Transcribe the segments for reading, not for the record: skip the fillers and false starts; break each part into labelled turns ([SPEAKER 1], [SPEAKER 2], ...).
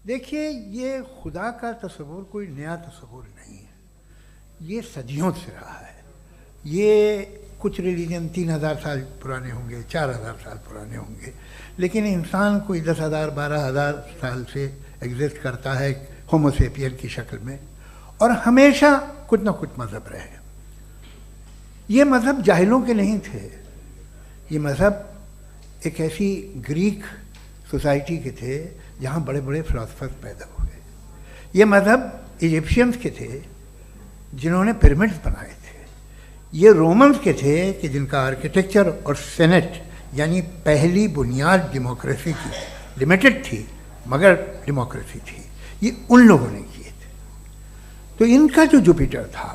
[SPEAKER 1] देखिए, ये खुदा का तस्वुर कोई नया तस्वुर नहीं है, ये सदियों से रहा है। ये कुछ रिलीजन 3000 साल पुराने होंगे, 4000 साल पुराने होंगे, लेकिन इंसान कोई 10,000 12,000 साल से एग्जिस्ट करता है होमोसेपियन की शक्ल में, और हमेशा कुछ ना कुछ मज़हब रहे। ये मज़हब जाहिलों के नहीं थे, ये मज़हब एक ऐसी ग्रीक सोसाइटी के थे जहाँ बड़े बड़े फिलोसफर्स पैदा हुए। ये मज़हब इजिप्शियंस के थे जिन्होंने पिरामिड्स बनाए थे। ये रोमन्स के थे कि जिनका आर्किटेक्चर और सेनेट यानी पहली बुनियाद डेमोक्रेसी की लिमिटेड थी, मगर डेमोक्रेसी थी, ये उन लोगों ने किए थे। तो इनका जो जुपिटर था,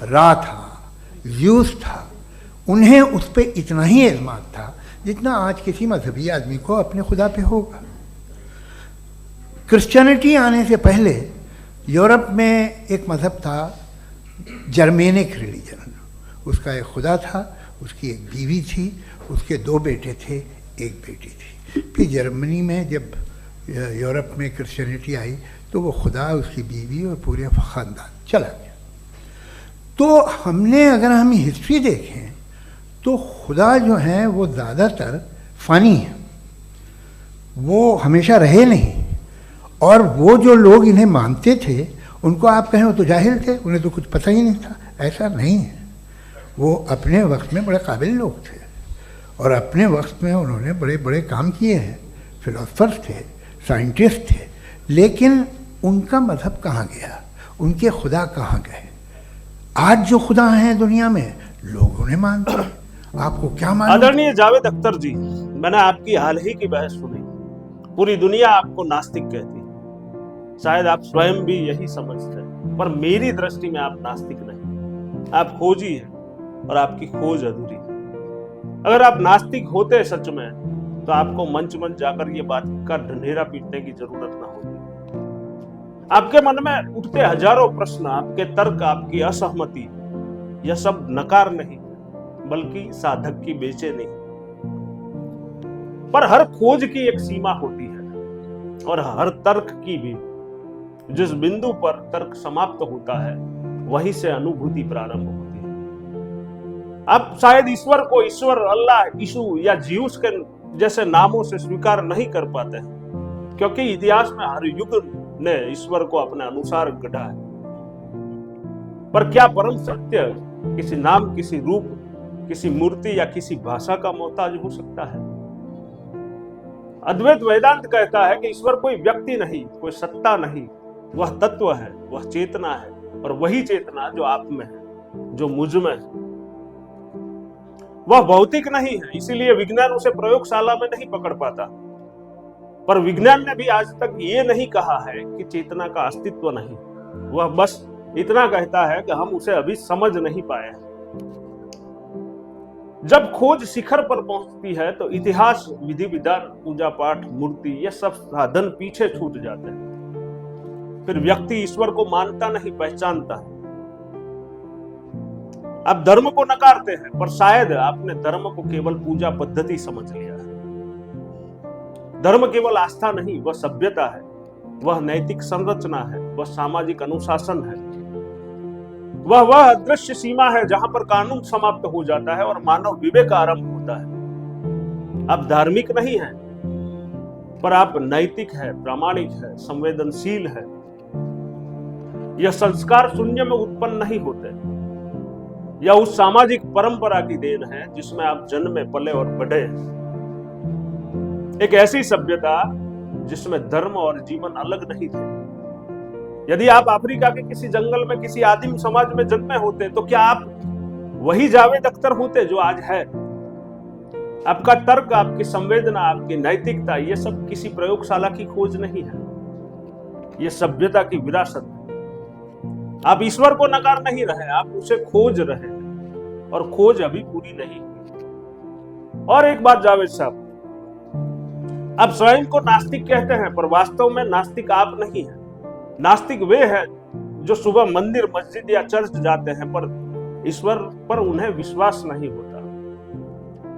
[SPEAKER 1] रा था, ज़्यूस था, उन्हें उस पर इतना ही एतमाद था जितना आज किसी मजहबी आदमी को अपने खुदा पे होगा। क्रिश्चियनिटी आने से पहले यूरोप में एक मज़हब था, जर्मेनिक रिलीजन। उसका एक खुदा था, उसकी एक बीवी थी, उसके 2 बेटे थे, एक बेटी थी। फिर जर्मनी में जब यूरोप में क्रिश्चियनिटी आई तो वो खुदा, उसकी बीवी और पूरे ख़ानदान चला गया। तो हमने, अगर हम हिस्ट्री देखें तो खुदा जो हैं वो ज़्यादातर फ़नी हैं, वो हमेशा रहे नहीं। और वो जो लोग इन्हें मानते थे उनको आप कहें वो तो जाहिल थे, उन्हें तो कुछ पता ही नहीं था, ऐसा नहीं है। वो अपने वक्त में बड़े काबिल लोग थे और अपने वक्त में उन्होंने बड़े बड़े काम किए हैं, फिलोसफर्स थे, साइंटिस्ट थे, लेकिन उनका मज़हब कहाँ गया, उनके खुदा कहाँ गए? आज जो खुदा हैं दुनिया में लोग उन्हें मानते हैं, आपको क्या मालूम?
[SPEAKER 2] आदरणीय जावेद अख्तर जी, मैंने आपकी हाल ही की बहस सुनी। पूरी दुनिया आपको नास्तिक कहती है, शायद आप स्वयं भी यही समझते हैं, पर मेरी दृष्टि में आप नास्तिक नहीं, आप खोजी हैं और आपकी खोज अधूरी है। अगर आप नास्तिक होते सच में तो आपको मंच मंच जाकर ये बात का ढंढेरा पीटने की जरूरत ना होती। आपके मन में उठते हजारों प्रश्न, आपके तर्क, आपकी असहमति, यह सब नकार नहीं बल्कि साधक की बेचैनी। पर हर खोज की एक सीमा होती है और हर तर्क की भी। जिस बिंदु पर तर्क समाप्त होता है वहीं से अनुभूति प्रारंभ होती है। आप शायद ईश्वर को ईश्वर, अल्लाह, यीशु या ज्यूस के जैसे नामों से स्वीकार नहीं कर पाते हैं, क्योंकि इतिहास में हर युग ने ईश्वर को अपने अनुसार गढ़ा है। पर क्या परम सत्य किसी नाम, किसी रूप, किसी मूर्ति या किसी भाषा का मोहताज हो सकता है? अद्वैत वेदांत कहता है कि ईश्वर कोई व्यक्ति नहीं, कोई सत्ता नहीं, वह तत्व है, वह चेतना है, और वही चेतना जो आप में है, जो मुझ में है, वह भौतिक नहीं है। इसीलिए विज्ञान उसे प्रयोगशाला में नहीं पकड़ पाता। पर विज्ञान ने भी आज तक ये नहीं कहा है कि चेतना का अस्तित्व नहीं, वह बस इतना कहता है कि हम उसे अभी समझ नहीं पाए हैं। जब खोज शिखर पर पहुंचती है तो इतिहास, विधि विधान, पूजा पाठ, मूर्ति, ये सब साधन पीछे छूट जाते हैं। फिर व्यक्ति ईश्वर को मानता नहीं, पहचानता है। आप धर्म को नकारते हैं, पर शायद आपने धर्म को केवल पूजा पद्धति समझ लिया है। धर्म केवल आस्था नहीं, वह सभ्यता है, वह नैतिक संरचना है, वह सामाजिक अनुशासन है, वह अदृश्य सीमा है जहां पर कानून समाप्त हो जाता है और मानव विवेक आरंभ होता है। आप धार्मिक नहीं हैं, पर आप नैतिक है, प्रामाणिक है, संवेदनशील है। यह संस्कार शून्य में उत्पन्न नहीं होते, यह उस सामाजिक परंपरा की देन है जिसमें आप जन्मे, पले और बढ़े। एक ऐसी सभ्यता जिसमें धर्म और जीवन अलग नहीं थे। यदि आप अफ्रीका के किसी जंगल में किसी आदिम समाज में जन्मे होते तो क्या आप वही जावेद अख्तर होते जो आज है? आपका तर्क, आपकी संवेदना, आपकी नैतिकता, ये सब किसी प्रयोगशाला की खोज नहीं है, ये सभ्यता की विरासत है। आप ईश्वर को नकार नहीं रहे, आप उसे खोज रहे हैं और खोज अभी पूरी नहीं हुई। और एक बात जावेद साहब, आप स्वयं को नास्तिक कहते हैं, पर वास्तव में नास्तिक आप नहीं हैं। नास्तिक वे हैं जो सुबह मंदिर, मस्जिद या चर्च जाते हैं, पर ईश्वर पर उन्हें विश्वास नहीं होता।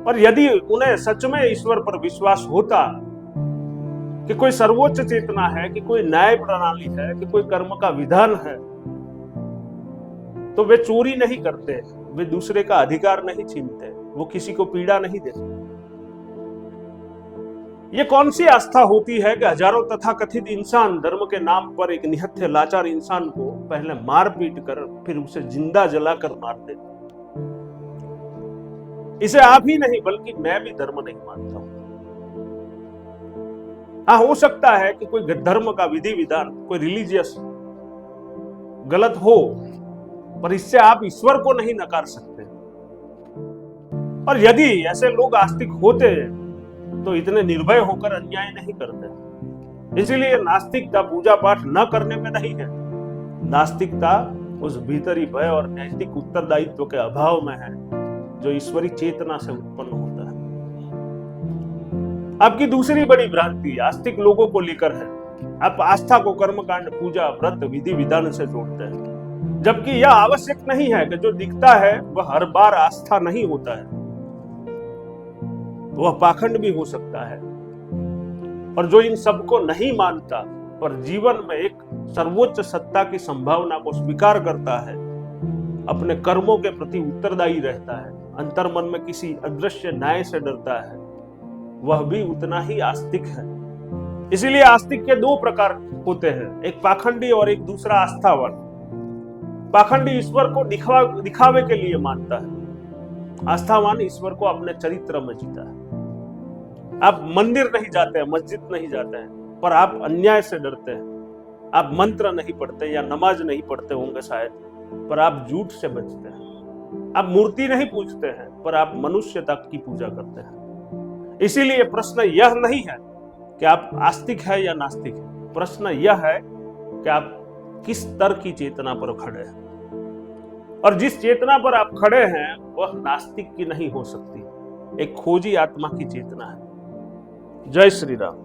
[SPEAKER 2] और यदि उन्हें सच में ईश्वर पर विश्वास होता कि कोई सर्वोच्च चेतना है, कि कोई न्याय प्रणाली है, कि कोई कर्म का विधान है, तो वे चोरी नहीं करते, वे दूसरे का अधिकार नहीं छीनते, वो किसी को पीड़ा नहीं देते। ये कौन सी आस्था होती है कि हजारों तथाकथित इंसान धर्म के नाम पर एक निहत्थे लाचार इंसान को पहले मार पीट कर फिर उसे जिंदा जलाकर मार देते। इसे आप ही नहीं बल्कि मैं भी धर्म नहीं मानता हूं। हाँ, हो सकता है कि कोई धर्म का विधि विधान, कोई रिलीजियस गलत हो, पर इससे आप ईश्वर को नहीं नकार सकते। और यदि ऐसे लोग आस्तिक होते तो इतने निर्भय होकर अन्याय नहीं करते। इसलिए नास्तिकता पूजा पाठ न करने में नहीं है, नास्तिकता उस भीतरी भय और नैतिक उत्तरदायित्व के अभाव में है जो ईश्वरी चेतना से उत्पन्न होता है। आपकी दूसरी बड़ी भ्रांति आस्तिक लोगों को लेकर है। आप आस्था को कर्मकांड, पूजा, व्रत, विधि विधान से जोड़ते हैं, जबकि यह आवश्यक नहीं है कि जो दिखता है वह हर बार आस्था नहीं होता है, वह पाखंड भी हो सकता है। और जो इन सबको नहीं मानता पर जीवन में एक सर्वोच्च सत्ता की संभावना को स्वीकार करता है, अपने कर्मों के प्रति उत्तरदायी रहता है, अंतर्मन में किसी अदृश्य न्याय से डरता है, वह भी उतना ही आस्तिक है। इसीलिए आस्तिक के दो प्रकार होते हैं, एक पाखंडी और एक दूसरा आस्थावान। पाखंडी ईश्वर को दिखावे के लिए मानता है, आस्थावान ईश्वर को अपने चरित्र में जीता है। आप मंदिर नहीं जाते हैं, मस्जिद नहीं जाते हैं, पर आप अन्याय से डरते हैं। आप मंत्र नहीं पढ़ते या नमाज नहीं पढ़ते होंगे शायद, पर आप झूठ से बचते हैं। आप मूर्ति नहीं पूजते हैं, पर आप मनुष्यता की पूजा करते हैं। इसीलिए प्रश्न यह नहीं है कि आप आस्तिक है या नास्तिक है, प्रश्न यह है कि आप किस स्तर की चेतना पर खड़े हैं। और जिस चेतना पर आप खड़े हैं वह नास्तिक की नहीं हो सकती, एक खोजी आत्मा की चेतना है। जय श्री राम।